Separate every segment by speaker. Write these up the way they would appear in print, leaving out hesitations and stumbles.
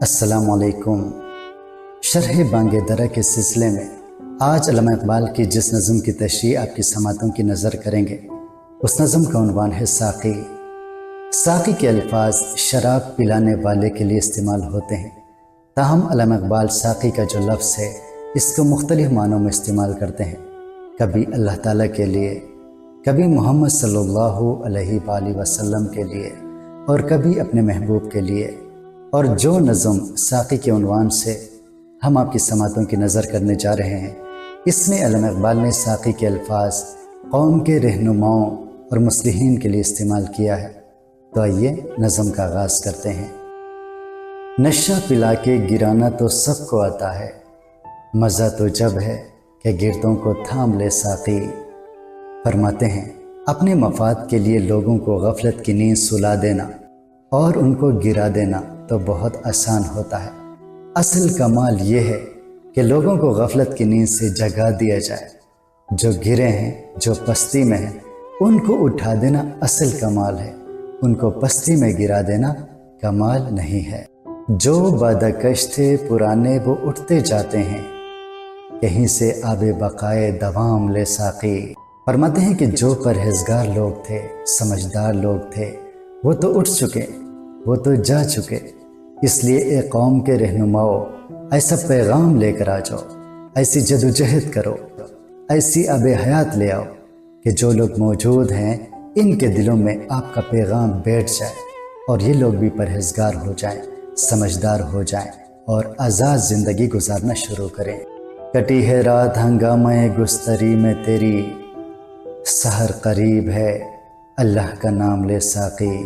Speaker 1: अस्सलाम वालेकुम। शरह बांग दरा के सिलसिले में आज अल्लामा इकबाल की जिस नज़म की तशरीह आपकी समातों की नज़र करेंगे उस नज़म का उन्वान है साक़ी। साक़ी के अल्फाज शराब पिलाने वाले के लिए इस्तेमाल होते हैं, ताहम अल्लामा इकबाल साक़ी का जो लफ्ज़ है इसको मुख्तलिफ मानों में इस्तेमाल करते हैं। कभी अल्लाह ताला के लिए, कभी मोहम्मद सल्लल्लाहु अलैहि वसल्लम के लिए और कभी अपने महबूब के लिए। और जो नज़म साक़ी के उन्वान से हम आपकी समातों की नज़र करने जा रहे हैं, इसमें अल्लामा इकबाल ने साक़ी के अल्फाज कौम के रहनुमाओं और मुस्लिहीन के लिए इस्तेमाल किया है। तो आइए नज़म का आगाज़ करते हैं। नशा पिला के गिराना तो सबको आता है, मज़ा तो जब है कि गिरदों को थाम ले साक़ी। फरमाते हैं अपने मफाद के लिए लोगों को गफलत की नींद सुला देना और उनको गिरा देना तो बहुत आसान होता है। असल कमाल ये है कि लोगों को गफलत की नींद से जगा दिया जाए। जो गिरे हैं, जो पस्ती में हैं, उनको उठा देना असल कमाल है, उनको पस्ती में गिरा देना कमाल नहीं है। जो बदकश थे पुराने वो उठते जाते हैं, कहीं से आबे बकाए दवाम ले साक़ी। फरमाते हैं कि जो परहेजगार लोग थे, समझदार लोग थे, वो तो उठ चुके, वो तो जा चुके। इसलिए एक कौम के रहनुमाओ ऐसा पैगाम लेकर आ जाओ, ऐसी जदोजहद करो, ऐसी आब हयात ले आओ कि जो लोग मौजूद हैं इनके दिलों में आपका पैगाम बैठ जाए और ये लोग भी परहेजगार हो जाएं, समझदार हो जाएं और आज़ाद ज़िंदगी गुजारना शुरू करें। कटी है रात हंगामे गुस्तरी में तेरी, सहर करीब है अल्लाह का नाम ले साक़ी।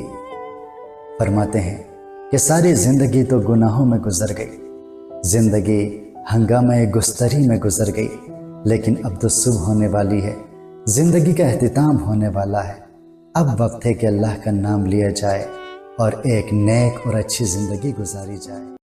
Speaker 1: फरमाते हैं कि सारी ज़िंदगी तो गुनाहों में गुजर गई, ज़िंदगी हंगामे गुस्तरी में गुजर गई, लेकिन अब तो सुबह होने वाली है, ज़िंदगी का एहतिताम होने वाला है। अब वक्त है कि अल्लाह का नाम लिया जाए और एक नेक और अच्छी ज़िंदगी गुजारी जाए।